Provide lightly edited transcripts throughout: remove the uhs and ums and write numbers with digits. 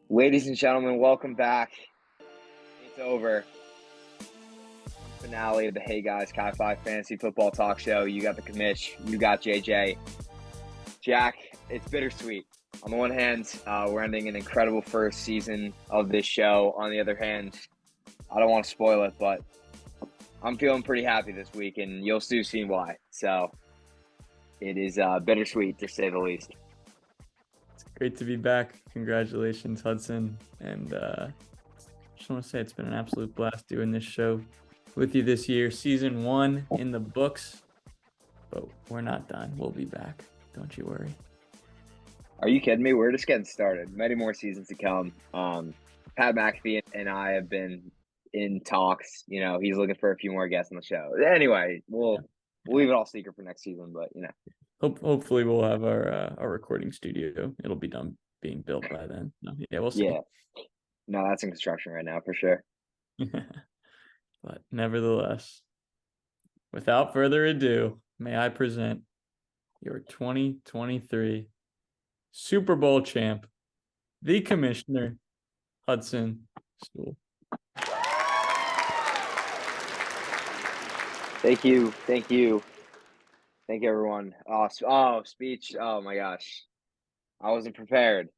Ladies and gentlemen, welcome back. It's over. Finale of the Hey Guys Kai 5 Fantasy Football Talk Show. You got the commish. You got JJ. Jack, it's bittersweet. On the one hand, we're ending an incredible first season of this show. On the other hand, I don't want to spoil it, but I'm feeling pretty happy this week, and you'll soon see why. So it is bittersweet, to say the least. It's great to be back. Congratulations, Hudson. And just want to say it's been an absolute blast doing this show with you this year. Season 1 in the books, but we're not done. We'll be back. Don't you worry. Are you kidding me? We're just getting started. Many more seasons to come. Pat McAfee and I have been in talks. You know, he's looking for a few more guests on the show. Anyway, we'll leave it all secret for next season. But Hopefully we'll have our recording studio. It'll be done being built by then. We'll see. Yeah, no, that's in construction right now for sure. But nevertheless, without further ado, may I present your 2023 Super Bowl champ, the commissioner, Hudson Stool. Thank you, everyone. Speech. Oh my gosh, I wasn't prepared.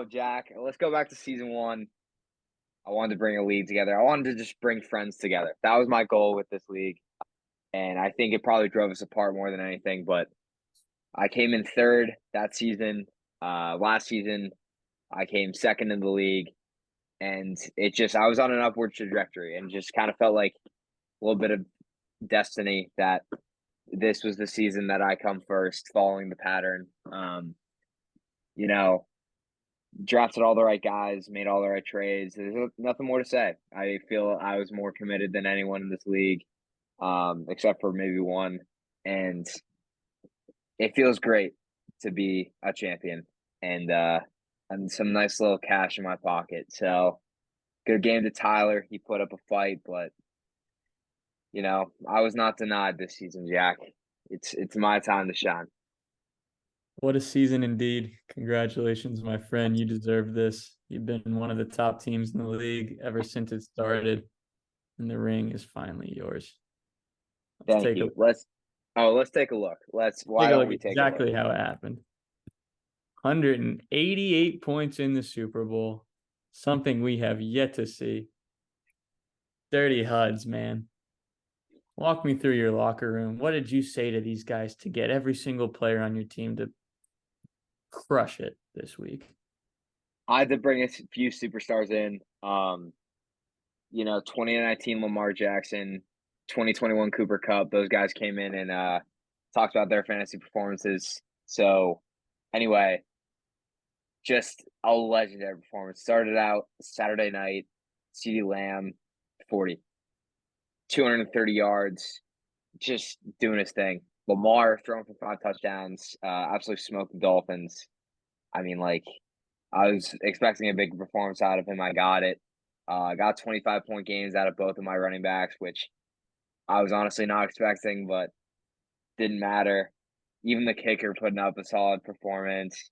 Jack, let's go back to season 1. I wanted to bring a league together. I wanted to just bring friends together. That was my goal with this league. And I think it probably drove us apart more than anything. But I came in third that season. Last season, I came second in the league. And I was on an upward trajectory and just kind of felt like a little bit of destiny that this was the season that I come first, following the pattern. Drafted all the right guys, made all the right trades. There's nothing more to say. I feel I was more committed than anyone in this league, except for maybe one. And it feels great to be a champion and some nice little cash in my pocket. So good game to Tyler. He put up a fight, but I was not denied this season, Jack. It's my time to shine. What a season indeed. Congratulations, my friend. You deserve this. You've been one of the top teams in the league ever since it started, and the ring is finally yours. Thank you. Let's take a look. Why don't we take exactly a look? How it happened. 188 points in the Super Bowl, something we have yet to see. Dirty Huds, man. Walk me through your locker room. What did you say to these guys to get every single player on your team to crush it this week? I had to bring a few superstars in. 2019 Lamar Jackson, 2021 Cooper Kupp. Those guys came in and talked about their fantasy performances. So anyway, just a legendary performance. Started out Saturday night, CeeDee Lamb, 40, 230 yards, just doing his thing. Lamar throwing for 5 touchdowns, absolutely smoked the Dolphins. I mean, I was expecting a big performance out of him. I got it. Got 25-point games out of both of my running backs, which I was honestly not expecting, but didn't matter. Even the kicker putting up a solid performance.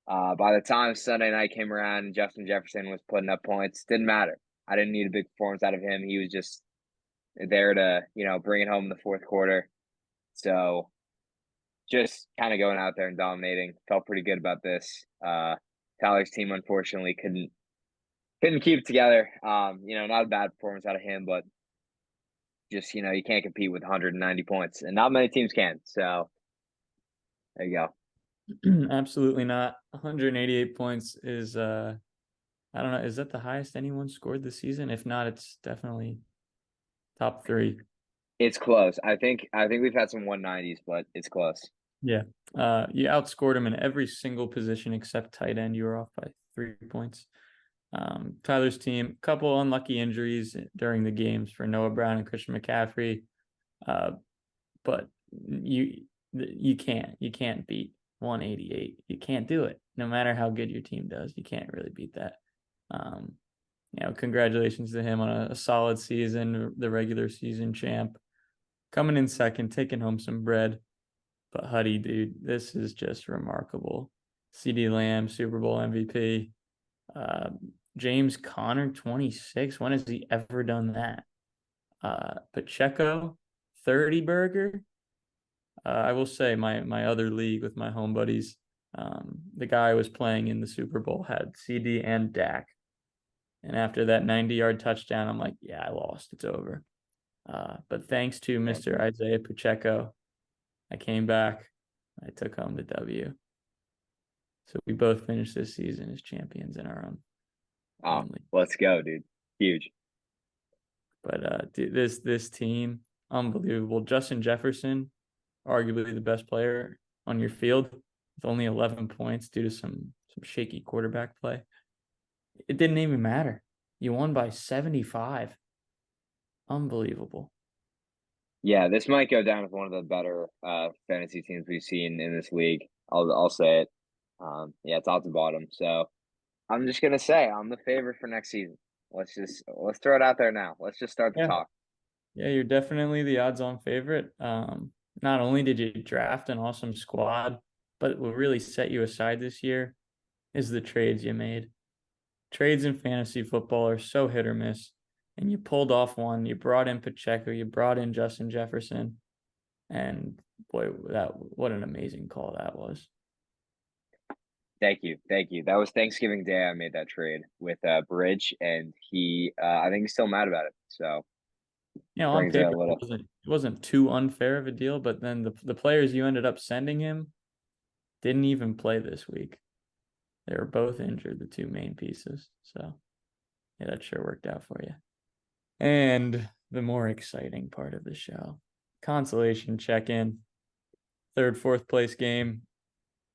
By the time Sunday night came around and Justin Jefferson was putting up points, didn't matter. I didn't need a big performance out of him. He was just there to, bring it home in the fourth quarter. So just kind of going out there and dominating. Felt pretty good about this. Tyler's team unfortunately couldn't keep it together. Not a bad performance out of him, but just, you can't compete with 190 points, and not many teams can. So there you go. Absolutely not. 188 points is, I don't know, is that the highest anyone scored this season? If not, it's definitely top 3. It's close. I think we've had some 190s, but it's close. Yeah. You outscored him in every single position except tight end. You were off by 3 points. Tyler's team, couple unlucky injuries during the games for Noah Brown and Christian McCaffrey. But you can't beat 188. You can't do it. No matter how good your team does, you can't really beat that. Congratulations to him on a solid season, the regular season champ. Coming in second, taking home some bread. But Huddy, dude, this is just remarkable. CeeDee Lamb, Super Bowl MVP. Uh, James Conner, 26. When has he ever done that? Pacheco, 30 burger. I will say my other league with my home buddies, the guy I was playing in the Super Bowl had CD and Dak. And after that 90-yard touchdown, I'm like, yeah, I lost. It's over. But thanks to Yeah. Mr. Isaiah Pacheco, I came back. I took home the W. So we both finished this season as champions in our Oh, own league. let's go, dude. Huge. But dude, this team, unbelievable. Justin Jefferson, arguably the best player on your field, with only 11 points due to some shaky quarterback play. It didn't even matter. You won by 75. Unbelievable. Yeah, this might go down as one of the better fantasy teams we've seen in this league. I'll say it. Yeah, top to bottom. So I'm just gonna say I'm the favorite for next season. Let's throw it out there now. Let's just start the Yeah. talk. Yeah, you're definitely the odds-on favorite. Not only did you draft an awesome squad, but what really set you aside this year is the trades you made. Trades in fantasy football are so hit or miss, and you pulled off one. You brought in Pacheco, you brought in Justin Jefferson, and boy, what an amazing call that was. Thank you, thank you. That was Thanksgiving Day. I made that trade with Bridge, and he I think he's still mad about it. So On brings a paper, little. it wasn't too unfair of a deal, but then the players you ended up sending him didn't even play this week. They were both injured, the two main pieces. So yeah, that sure worked out for you. And the more exciting part of the show, consolation check-in, third, fourth place game.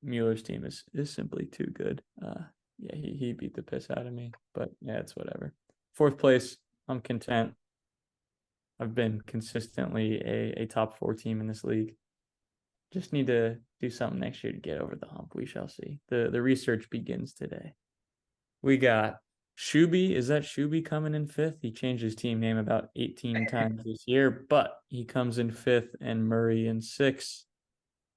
Mueller's team is simply too good. Yeah, he beat the piss out of me, but yeah, it's whatever. Fourth place, I'm content. I've been consistently a top 4 team in this league. Just need to do something next year to get over the hump. We shall see. The research begins today. We got Shuby. Is that Shuby coming in 5th? He changed his team name about 18 times this year, but he comes in 5th, and Murray in 6th.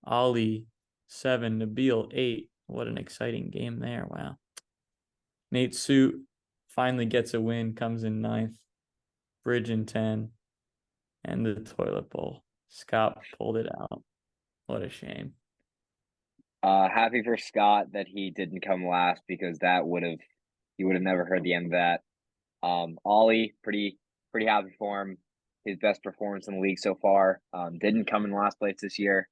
Ali 7, Nabil 8. What an exciting game there. Wow. Nate Suit finally gets a win, comes in 9th. Bridge in 10. And the toilet bowl. Scott pulled it out. What a shame. Happy for Scott that he didn't come last because he would have never heard the end of that. Ollie, pretty happy for him. His best performance in the league so far. Didn't come in last place this year,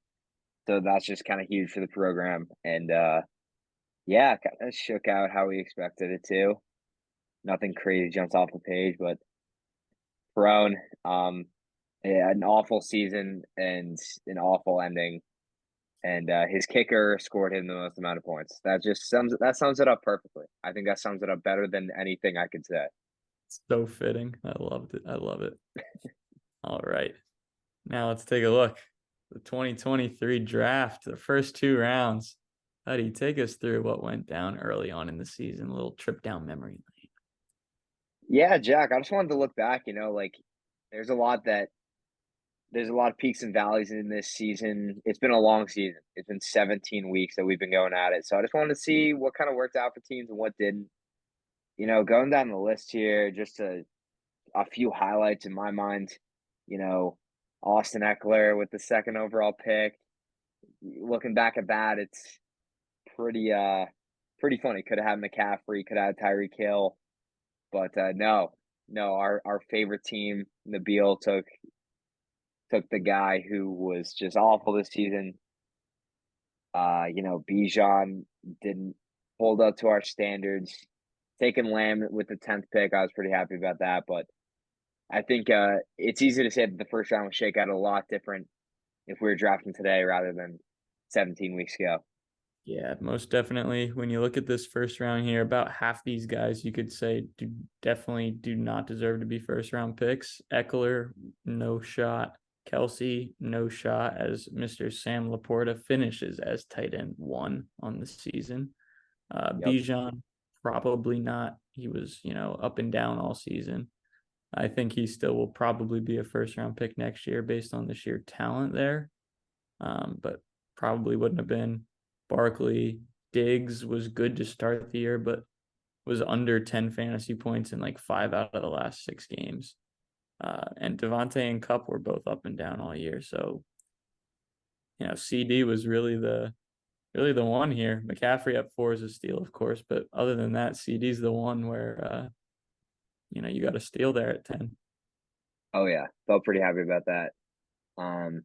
so that's just kind of huge for the program. And yeah, kind of shook out how we expected it to. Nothing crazy jumps off the page, but Perone, yeah, an awful season and an awful ending. And his kicker scored him the most amount of points. That sums it up perfectly. I think that sums it up better than anything I could say. So fitting. I loved it. I love it. All right. Now let's take a look. The 2023 draft, the first 2 rounds. How do you take us through what went down early on in the season? A little trip down memory lane. Yeah, Jack, I just wanted to look back, like there's a lot that there's a lot of peaks and valleys in this season. It's been a long season. It's been 17 weeks that we've been going at it. So I just wanted to see what kind of worked out for teams and what didn't. Going down the list here, just a few highlights in my mind. You know, Austin Eckler with the second overall pick. Looking back at that, it's pretty pretty funny. Could have had McCaffrey, could have had Tyreek Hill, but no, our favorite team, Nabil took the guy who was just awful this season. Bijan didn't hold up to our standards. Taking Lamb with the 10th pick, I was pretty happy about that. But I think it's easy to say that the first round will shake out a lot different if we were drafting today rather than 17 weeks ago. Yeah, most definitely. When you look at this first round here, about half these guys you could say definitely do not deserve to be first round picks. Eckler, no shot. Kelsey, no shot, as Mr. Sam Laporta finishes as tight end 1 on the season. Yep. Bijan, probably not. He was, up and down all season. I think he still will probably be a first round pick next year based on the sheer talent there. But probably wouldn't have been. Barkley, Diggs was good to start the year, but was under 10 fantasy points in like 5 out of the last 6 games. And Devontae and Cup were both up and down all year. So, CD was really the one here. McCaffrey at 4 is a steal, of course, but other than that, CD's the one where you got a steal there at 10. Oh yeah, felt pretty happy about that. Um,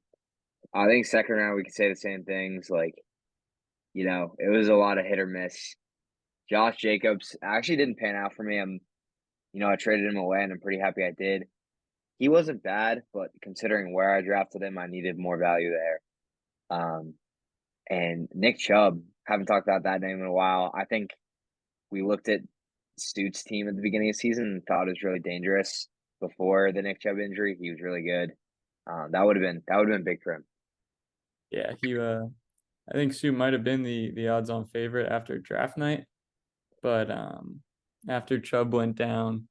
I think second round we could say the same things. Like, it was a lot of hit or miss. Josh Jacobs actually didn't pan out for me. I traded him away, and I'm pretty happy I did. He wasn't bad, but considering where I drafted him, I needed more value there. Um, and Nick Chubb, haven't talked about that name in a while. I think we looked at Stu's team at the beginning of the season and thought it was really dangerous before the Nick Chubb injury. He was really good. That would have been big for him. Yeah, I think Sue might have been the odds-on favorite after draft night, but after Chubb went down,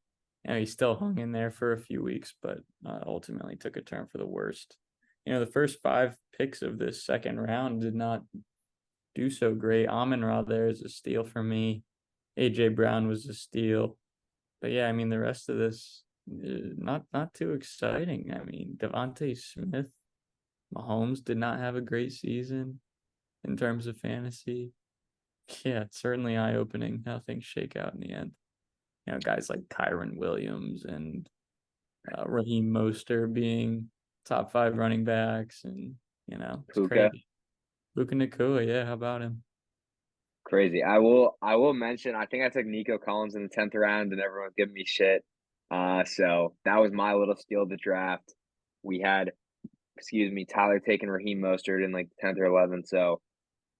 he still hung in there for a few weeks, but ultimately took a turn for the worst. The first 5 picks of this second round did not do so great. Amon-Ra there is a steal for me. AJ Brown was a steal. But yeah, I mean the rest of this not too exciting. I mean, Devontae Smith, Mahomes did not have a great season in terms of fantasy. Yeah, it's certainly eye-opening how things shake out in the end. Guys like Kyron Williams and Raheem Mostert being top 5 running backs, and it's Puka, crazy. Luka Nakua, yeah, how about him? crazy. I will mention. I think I took Nico Collins in the 10th round, and everyone's giving me shit. So that was my little steal of the draft. We had, excuse me, Tyler taking Raheem Mostert in like the 10th or 11th. So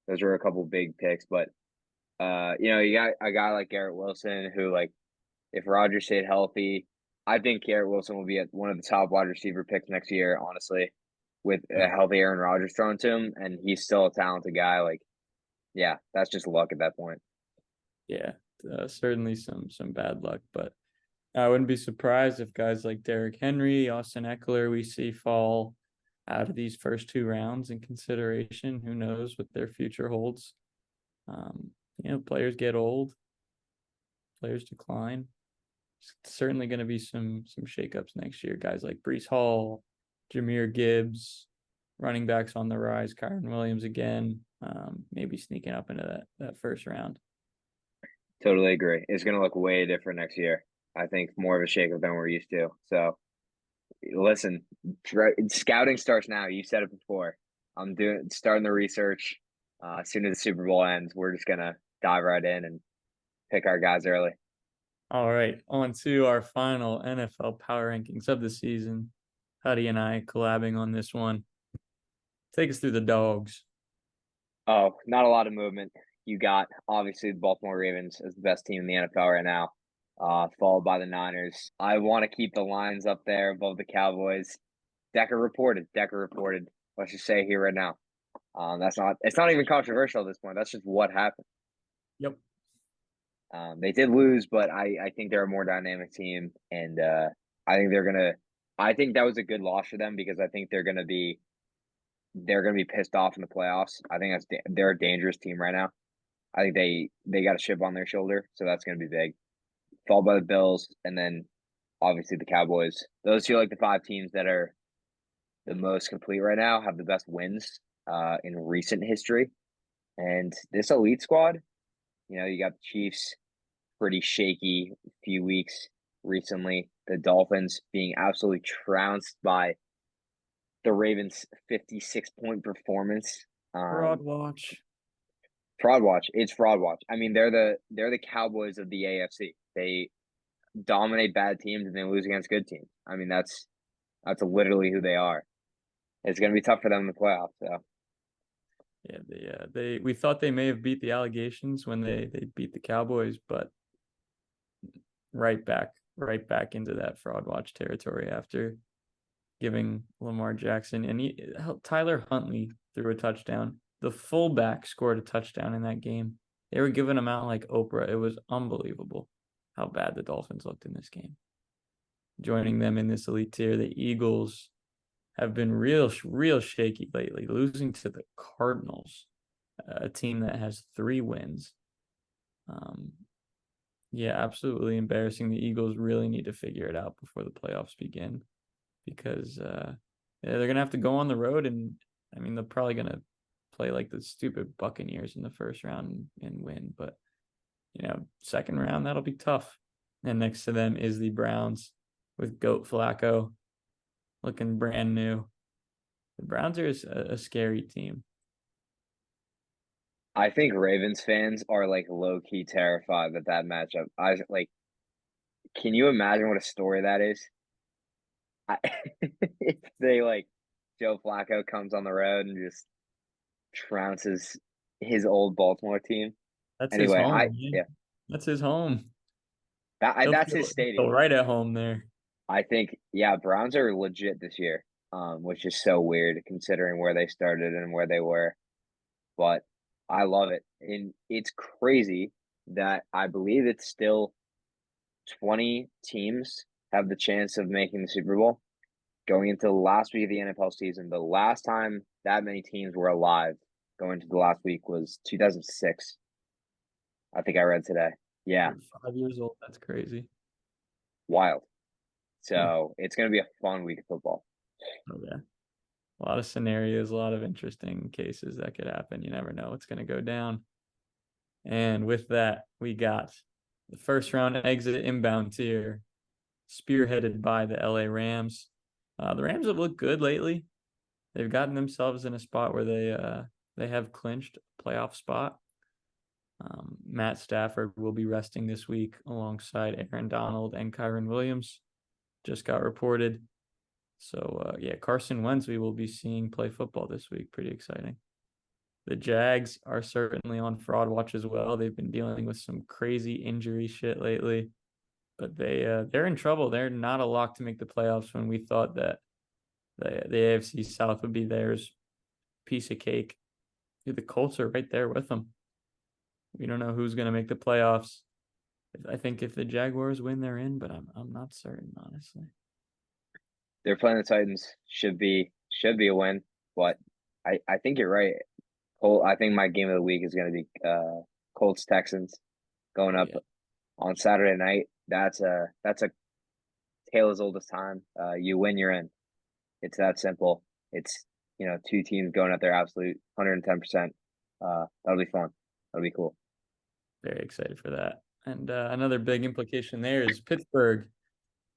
those were a couple big picks, but you got a guy like Garrett Wilson who, like, if Rodgers stayed healthy, I think Garrett Wilson will be at one of the top wide receiver picks next year, honestly, with a healthy Aaron Rodgers thrown to him, and he's still a talented guy. Like, yeah, that's just luck at that point. Yeah, certainly some bad luck, but I wouldn't be surprised if guys like Derrick Henry, Austin Eckler, we see fall out of these first 2 rounds in consideration. Who knows what their future holds? Players get old, players decline. It's certainly going to be some shakeups next year. Guys like Brees Hall, Jahmyr Gibbs, running backs on the rise. Kyron Williams again, maybe sneaking up into that first round. Totally agree. It's going to look way different next year. I think more of a shakeup than we're used to. So, listen, scouting starts now. You said it before. I'm starting the research. As soon as the Super Bowl ends, we're just gonna dive right in and pick our guys early. All right, on to our final NFL power rankings of the season. Huddy and I collabing on this one. Take us through the dogs. Oh, not a lot of movement. You got obviously the Baltimore Ravens as the best team in the NFL right now, followed by the Niners. I want to keep the Lions up there above the Cowboys. Decker reported. Decker reported. Let's just say here right now. It's not even controversial at this point. That's just what happened. Yep. They did lose, but I think they're a more dynamic team, and I think they're gonna. I think that was a good loss for them because I think they're gonna be pissed off in the playoffs. I think they're a dangerous team right now. I think they got a chip on their shoulder, so that's gonna be big. Followed by the Bills, and then obviously the Cowboys. Those two are like the 5 teams that are the most complete right now, have the best wins in recent history. And this elite squad, you got the Chiefs, pretty shaky few weeks recently. The Dolphins being absolutely trounced by the Ravens' 56-point performance. Fraud watch. Fraud watch. It's fraud watch. I mean, they're the Cowboys of the AFC. They dominate bad teams and they lose against good teams. I mean, that's literally who they are. It's going to be tough for them in the playoffs. So Yeah, we thought they may have beat the allegations when they beat the Cowboys, but right back into that fraud watch territory after giving Lamar Jackson and Tyler Huntley threw a touchdown. The fullback scored a touchdown in that game. They were giving him out like Oprah. It was unbelievable how bad the Dolphins looked in this game. Joining them in this elite tier, the Eagles have been real shaky lately, losing to the Cardinals. a team that has 3 wins. Um, yeah, absolutely embarrassing. The Eagles really need to figure it out before the playoffs begin because yeah, they're gonna have to go on the road, and I mean they're probably gonna play like the stupid Buccaneers in the first round and win, but second round that'll be tough. And next to them is the Browns with Goat Flacco looking brand new. The Browns are a scary team. I think Ravens fans are like low key terrified that matchup. I like, can you imagine what a story that is? I, if they like Joe Flacco comes on the road and just trounces his old Baltimore team. That's his Anyway, home, man. yeah, That's his home. that's his He'll feel stadium. right at home there. I think, yeah, Browns are legit this year, which is so weird considering where they started and where they were. But I love it, and it's crazy that I believe it's still 20 teams have the chance of making the Super Bowl going into the last week of the NFL season. The last time that many teams were alive going to the last week was 2006. I think I read today. Yeah, You're 5 years old. That's crazy. wild. So it's going to be a fun week of football. Oh yeah. A lot of scenarios, a lot of interesting cases that could happen. You never know what's going to go down. And with that, we got the first round exit inbound tier, spearheaded by the LA Rams. The Rams have looked good lately. They've gotten themselves in a spot where they have clinched a playoff spot. Matt Stafford will be resting this week alongside Aaron Donald and Kyron Williams. Just got reported. So yeah, Carson Wentz we will be seeing play football this week. Pretty exciting. The Jags are certainly on fraud watch as well. They've been dealing with some crazy injury shit lately, but they're in trouble. They're not a lock to make the playoffs when we thought that the AFC South would be theirs. Piece of cake. The Colts are right there with them. We don't know who's going to make the playoffs. I think if the Jaguars win, they're in, but I'm not certain, honestly. They're playing the Titans. Should be a win, but I think you're right. I think my game of the week is going to be Colts Texans going Oh up yeah, on Saturday night. That's a tale as old as time. You win, you're in. It's that simple. It's two teams going at their absolute 110%. That'll be fun. That'll be cool. very excited for that. And another big implication there is Pittsburgh.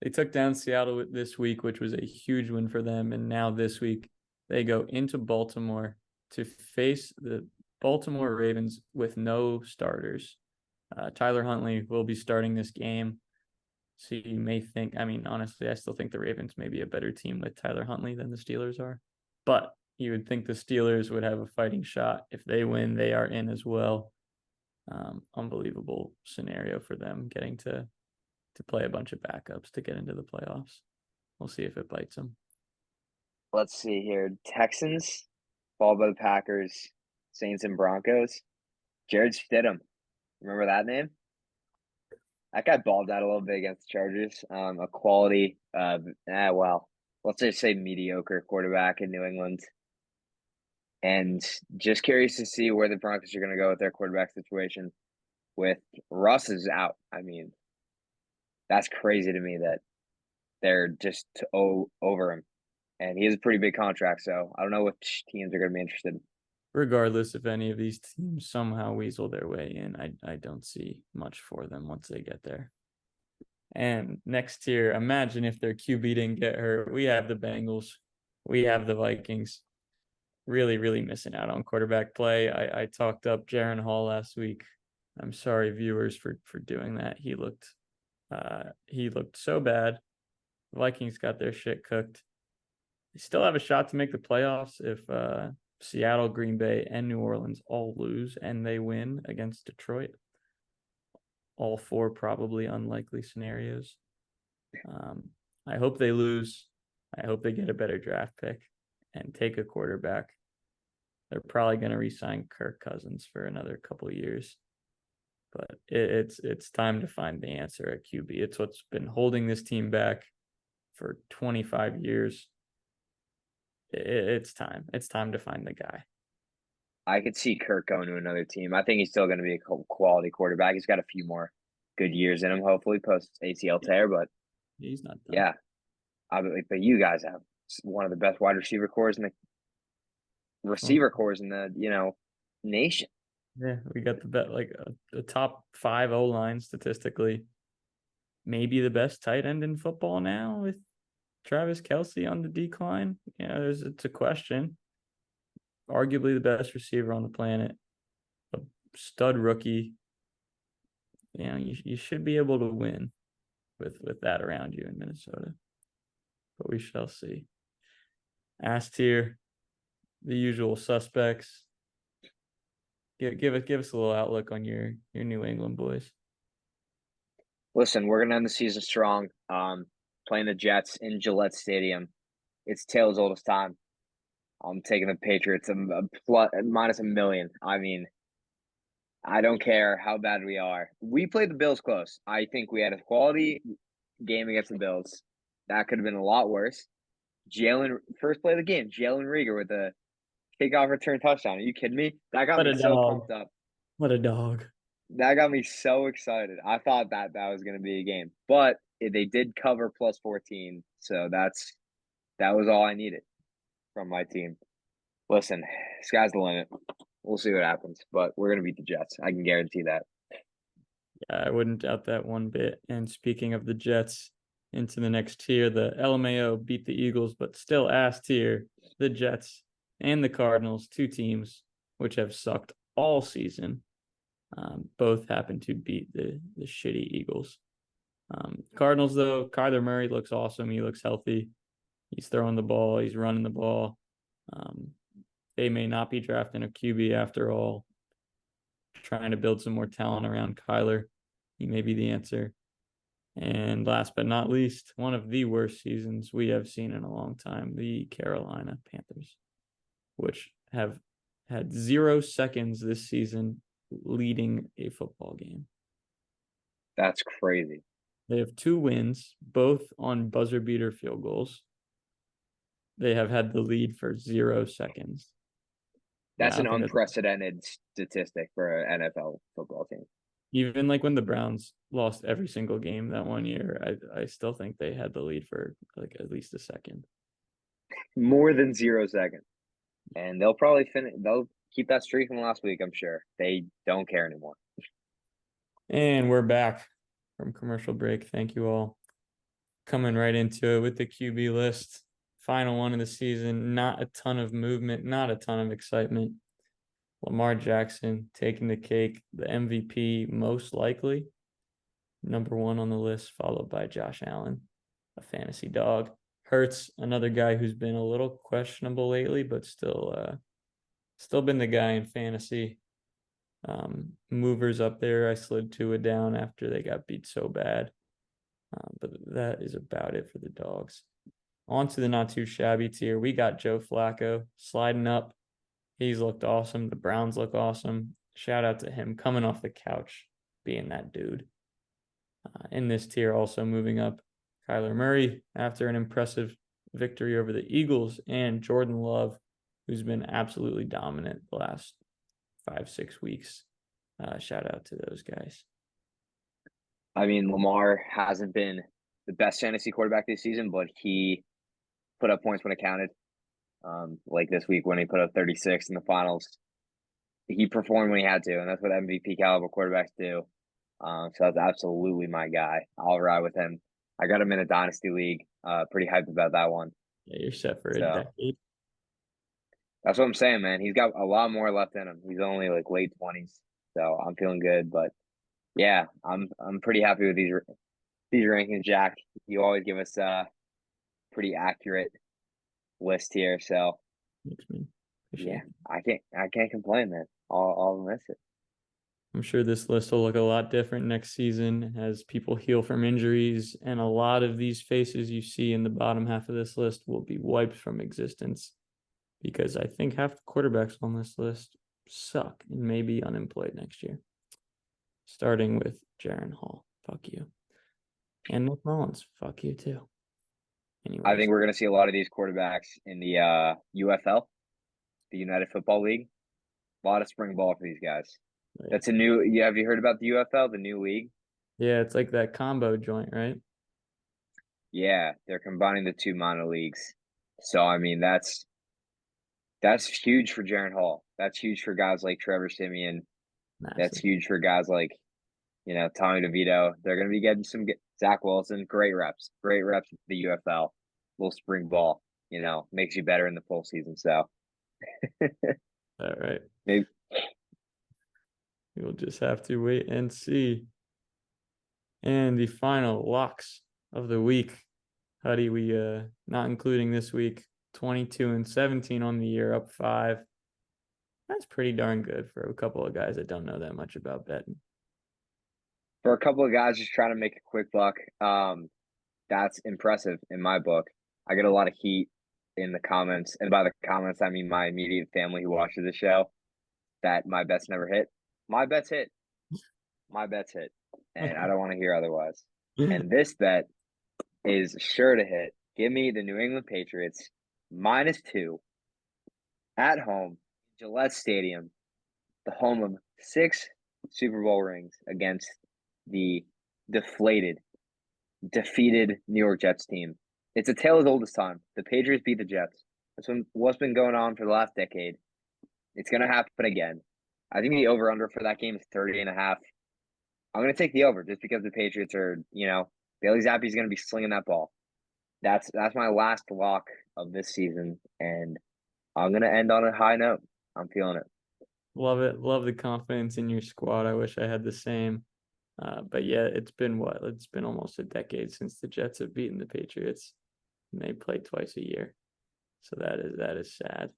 They took down Seattle this week, which was a huge win for them. And now this week, they go into Baltimore to face the Baltimore Ravens with no starters. Tyler Huntley will be starting this game. So you may think, I mean, honestly, I still think the Ravens may be a better team with Tyler Huntley than the Steelers are. But you would think the Steelers would have a fighting shot. If they win, they are in as well. Unbelievable scenario for them getting to play a bunch of backups to get into the playoffs. We'll see if it bites them. Let's see here. Texans, followed by the Packers, Saints, and Broncos. Jared Stidham. Remember that name? That guy balled out a little bit against the Chargers. A quality, well, let's just say mediocre quarterback in New England. And just curious to see where the Broncos are going to go with their quarterback situation. With Russ is out. I mean, that's crazy to me that they're just over him. And he has a pretty big contract, so I don't know which teams are going to be interested. Regardless if any of these teams somehow weasel their way in, I don't see much for them once they get there. And next tier, imagine if their QB didn't get hurt. We have the Bengals. We have the Vikings. Really, really missing out on quarterback play. I talked up Jaron Hall last week. I'm sorry, viewers, for doing that. He looked so bad. The Vikings got their shit cooked. They still have a shot to make the playoffs if Seattle, Green Bay, and New Orleans all lose and they win against Detroit. All four probably unlikely scenarios. I hope they lose. I hope they get a better draft pick and take a quarterback. They're probably going to re-sign Kirk Cousins for another couple of years. But it's time to find the answer at QB. It's what's been holding this team back for 25 years. It's time. It's time to find the guy. I could see Kirk going to another team. I think he's still going to be a quality quarterback. He's got a few more good years in him, hopefully post ACL Yeah, tear. But he's not done. yeah, but you guys have one of the best wide receiver cores in the Well, receiver cores in the nation. yeah, we got the bet like a top 5 O line statistically. Maybe the best tight end in football now with Travis Kelsey on the decline. Yeah, it's a question. Arguably the best receiver on the planet, a stud rookie. You should be able to win with that around you in Minnesota, but we shall see. Ass tier, the usual suspects. Give us a little outlook on your New England boys. Listen, we're gonna end the season strong. Playing the Jets in Gillette Stadium. It's Taylor's oldest time. I'm taking the Patriots minus 1 million. I mean, I don't care how bad we are. We played the Bills close. I think we had a quality game against the Bills. That could have been a lot worse. Jalen, first play of the game, Jalen Rieger with a kickoff return touchdown. Are you kidding me? That got What me a so dog. pumped up. What a dog. That got me so excited. I thought that was going to be a game, but they did cover plus 14, so that was all I needed from my team. Listen, sky's the limit. We'll see what happens, but we're going to beat the Jets. I can guarantee that. Yeah, I wouldn't doubt that one bit. And speaking of the Jets, into the next tier, the LMAO beat the Eagles, but still ass tier, the Jets and the Cardinals, 2 teams which have sucked all season. Both happen to beat the shitty Eagles. Cardinals, though, Kyler Murray looks awesome. He looks healthy. He's throwing the ball. He's running the ball. Um, they may not be drafting a QB after all. Trying to build some more talent around Kyler. He may be the answer. And last but not least, one of the worst seasons we have seen in a long time, the Carolina Panthers, which have had 0 seconds this season leading a football game. That's crazy. They have 2 wins, both on buzzer beater field goals. They have had the lead for 0 seconds. That's Yeah, I an think that's unprecedented statistic for an NFL football team. even like when the Browns lost every single game that one year, I still think they had the lead for like at least a second. More than 0 seconds. And they'll probably finish. They'll keep that streak from last week, I'm sure. They don't care anymore. And we're back from commercial break. Thank you all. Coming right into it with the QB list. Final one of the season. Not a ton of movement, not a ton of excitement. Lamar Jackson taking the cake, the MVP most likely. Number 1 on the list, followed by Josh Allen, a fantasy dog. Hurts, another guy who's been a little questionable lately, but still been the guy in fantasy. Movers up there, I slid Tua down after they got beat so bad. But that is about it for the dogs. On to the not too shabby tier. We got Joe Flacco sliding up. He's looked awesome. The Browns look awesome. Shout out to him coming off the couch, being that dude. In this tier, also moving up, Kyler Murray after an impressive victory over the Eagles, and Jordan Love, who's been absolutely dominant the last 5-6 weeks. Shout out to those guys. I mean, Lamar hasn't been the best fantasy quarterback this season, but he put up points when it counted. Like this week when he put up 36 in the finals. He performed when he had to, and that's what MVP caliber quarterbacks do. So that's absolutely my guy. I'll ride with him. I got him in a dynasty league. Pretty hyped about that one. Yeah, you're set for a So decade. that's what I'm saying, man. He's got a lot more left in him. He's only like late 20s, so I'm feeling good. But yeah, I'm pretty happy with these rankings, Jack. You always give us a pretty accurate list here, so Thanks, man. Appreciate yeah, it. I can't complain, man. I'll miss it. I'm sure this list will look a lot different next season as people heal from injuries, and a lot of these faces you see in the bottom half of this list will be wiped from existence because I think half the quarterbacks on this list suck and may be unemployed next year. Starting with Jaron Hall. Fuck you. And Nick Mullins. Fuck you too. I Anyways, think we're going to see a lot of these quarterbacks in the UFL, the United Football League. A lot of spring ball for these guys. Like, That's a new. Yeah, have you heard about the UFL, the new league? yeah, it's like that combo joint, right? Yeah, they're combining the two minor leagues. So I mean, that's huge for Jaron Hall. That's huge for guys like Trevor Simeon. That's Massive. huge for guys like Tommy DeVito. They're going to be getting Zach Wilson. Great reps at the UFL. Little spring ball, makes you better in the full season. So All right. maybe We'll just have to wait and see. And the final locks of the week. Huddy, we not including this week, 22-17 on the year, up 5. That's pretty darn good for a couple of guys that don't know that much about betting. for a couple of guys just trying to make a quick buck, that's impressive in my book. I get a lot of heat in the comments, and by the comments I mean my immediate family who watches the show. That my bets never hit. My bets hit. My bets hit, and I don't want to hear otherwise. And this bet is sure to hit. Give me the New England Patriots -2 at home, Gillette Stadium, the home of 6 Super Bowl rings against the deflated, defeated New York Jets team. It's a tale as old as time. The Patriots beat the Jets. That's what's been going on for the last decade. It's going to happen again. I think the over-under for that game is 30.5. I'm going to take the over just because the Patriots are, Bailey Zappi's going to be slinging that ball. That's my last lock of this season, and I'm going to end on a high note. I'm feeling it. Love it. Love the confidence in your squad. I wish I had the same. But yeah, it's been what? It's been almost a decade since the Jets have beaten the Patriots, and they play twice a year. So that is sad.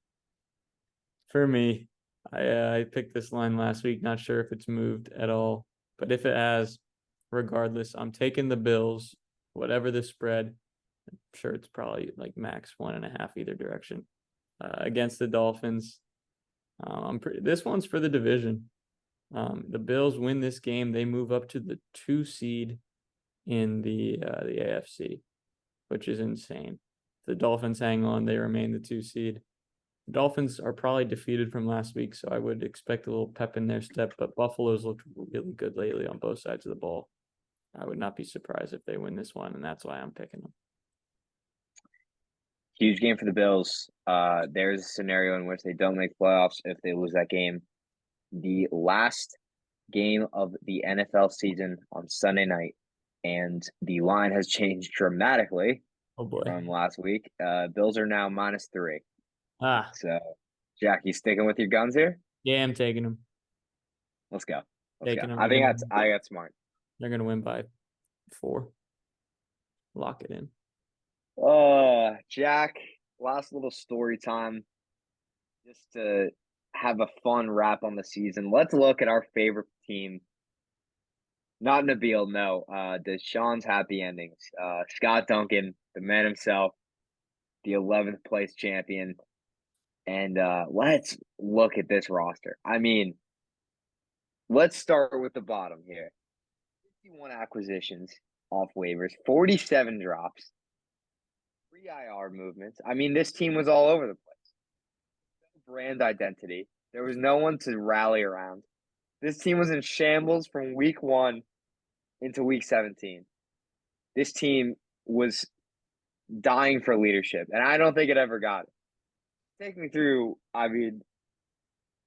For me, I picked this line last week. Not sure if it's moved at all, but if it has, regardless, I'm taking the Bills, whatever the spread. I'm sure it's probably like max 1.5 either direction against the Dolphins. This one's for the division. The Bills win this game, they move up to the 2 seed in the AFC, which is insane. The Dolphins hang on, they remain the 2 seed. The Dolphins are probably defeated from last week, so I would expect a little pep in their step, but Buffalo's looked really good lately on both sides of the ball. I would not be surprised if they win this one, and that's why I'm picking them. Huge game for the Bills. There's a scenario in which they don't make playoffs if they lose that game. The last game of the NFL season on Sunday night, and the line has changed dramatically Oh boy. from last week. Bills are now -3. Ah, So, Jack, you sticking with your guns here? yeah, I'm taking them. Let's go. Let's go. Taking them. I think I got smart. They're gonna win by 4. Lock it in. Jack, last little story time, just to have a fun wrap on the season. Let's look at our favorite team. Not Nabil, no. Deshaun's happy endings. Scott Duncan, the man himself, the 11th place champion. And let's look at this roster. I mean, let's start with the bottom here. 51 acquisitions off waivers, 47 drops, 3 IR movements. I mean, this team was all over the place. No brand identity. There was no one to rally around. This team was in shambles from week 1 into week 17. This team was dying for leadership, and I don't think it ever got it. Take me through, I mean,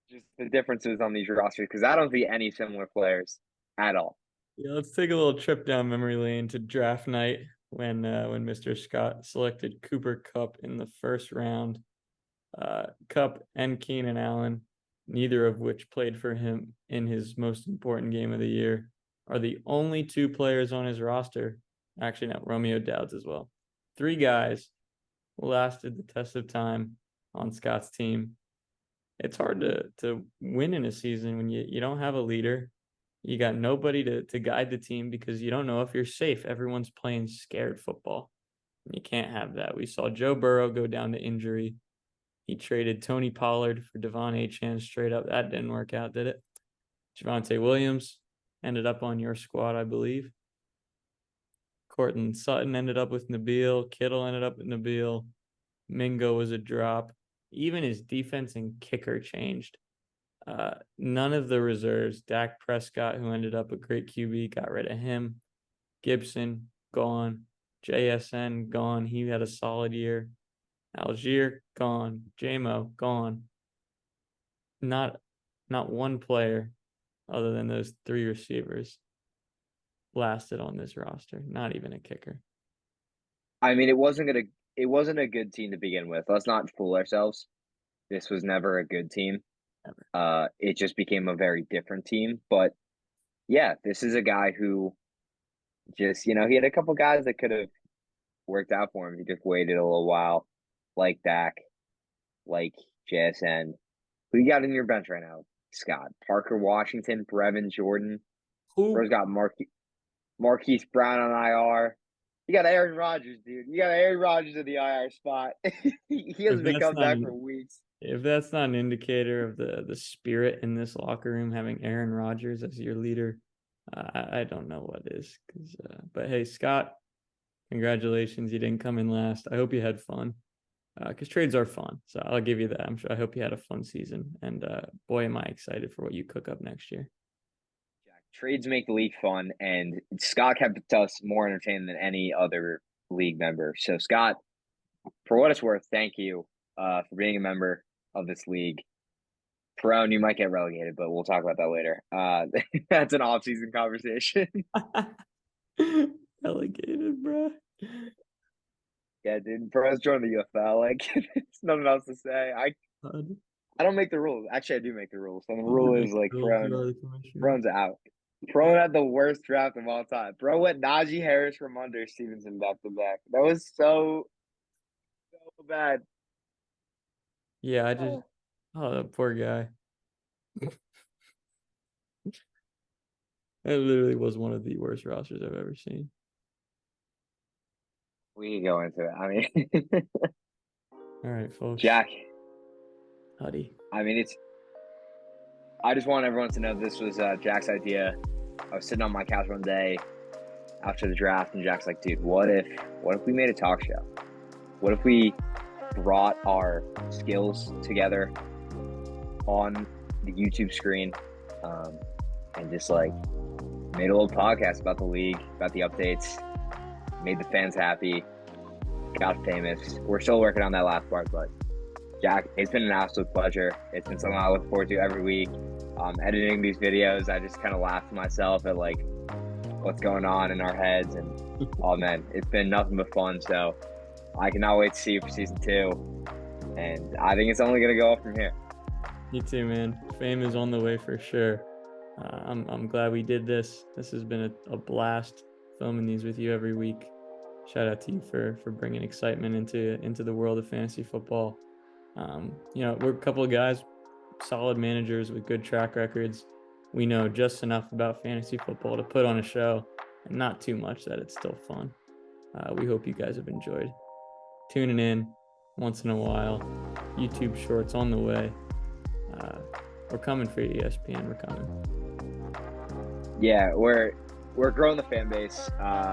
just the differences on these rosters, because I don't see any similar players at all. Yeah, let's take a little trip down memory lane to draft night when Mr. Scott selected Cooper Kupp in the first round. Kupp and Keenan Allen, neither of which played for him in his most important game of the year, are the only 2 players on his roster. Actually, no, Romeo Dowds as well. 3 guys lasted the test of time on Scott's team. It's hard to win in a season when you don't have a leader. You got nobody to guide the team because you don't know if you're safe. Everyone's playing scared football. You can't have that. We saw Joe Burrow go down to injury. He traded Tony Pollard for Devon Achane straight up. That didn't work out, did it? Javonte Williams ended up on your squad, I believe. Courtland Sutton ended up with Nabil. Kittle ended up with Nabil. Mingo was a drop. Even his defense and kicker changed. None of the reserves. Dak Prescott, who ended up a great QB, got rid of him. Gibson, gone. JSN, gone. He had a solid year. Algier, gone. JMO, gone. Not one player other than those three receivers lasted on this roster. Not even a kicker. I mean, it wasn't a good team to begin with. Let's not fool ourselves. This was never a good team. Ever. It just became a very different team. But yeah, this is a guy who just, he had a couple guys that could have worked out for him. He just waited a little while, like Dak, like JSN. Who you got in your bench right now? Scott, Parker Washington, Brevin Jordan. Who? Bro's got Marquise Brown on IR. You got Aaron Rodgers, dude. You got Aaron Rodgers in the IR spot. He If hasn't been that's coming not back for an, weeks. if that's not an indicator of the spirit in this locker room, having Aaron Rodgers as your leader, I don't know what is. But hey, Scott, congratulations. You didn't come in last. I hope you had fun. Because trades are fun. So I'll give you that. I hope you had a fun season. And boy, am I excited for what you cook up next year. Trades make the league fun, and Scott kept us more entertained than any other league member. So, Scott, for what it's worth, thank you for being a member of this league. Perone, you might get relegated, but we'll talk about that later. That's an off-season conversation. Relegated, bro. Yeah, dude. Perone's joined the UFL. Like, there's nothing else to say. I don't make the rules. Actually, I do make the rules. And the You do rule make is like the rules. You are the commissioner. Perone's out. Perone had the worst draft of all time. Bro went Najee Harris from under Stevenson back to back. That was so bad. Yeah, oh, that poor guy. It literally was one of the worst rosters I've ever seen. We can go into it. I mean, All right, folks. Jack. Huddy. I mean, I just want everyone to know this was Jack's idea. I was sitting on my couch one day after the draft, and Jack's like, "Dude, what if we made a talk show? What if we brought our skills together on the YouTube screen, and just like made a little podcast about the league, about the updates, made the fans happy, got famous. We're still working on that last part, but Jack, it's been an absolute pleasure. It's been something I look forward to every week. Editing these videos, I just kind of laugh to myself at like what's going on in our heads, and oh man, it's been nothing but fun. So I cannot wait to see you for season 2, and I think it's only going to go up from here. Me too, man. Fame is on the way for sure. I'm glad we did this. This has been a blast filming these with you every week. Shout out to you for bringing excitement into the world of fantasy football. We're a couple of guys, solid managers with good track records. We know just enough about fantasy football to put on a show, and not too much that it's still fun. We hope you guys have enjoyed tuning in once in a while. YouTube shorts on the way. We're coming for you, ESPN. We're coming. Yeah, we're growing the fan base.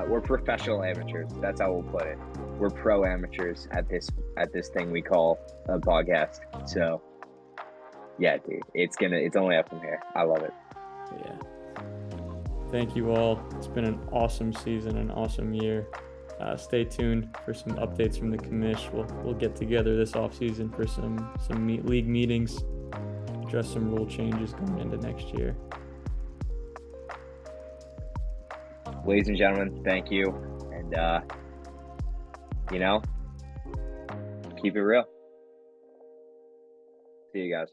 We're professional amateurs. That's how we'll put it. We're pro amateurs at this thing we call a podcast. So yeah, dude, it's only up from here. I love it. Yeah. Thank you all. It's been an awesome season, an awesome year. Stay tuned for some updates from the commish. We'll get together this offseason for some league meetings, address some rule changes going into next year. Ladies and gentlemen, thank you, and keep it real. See you guys.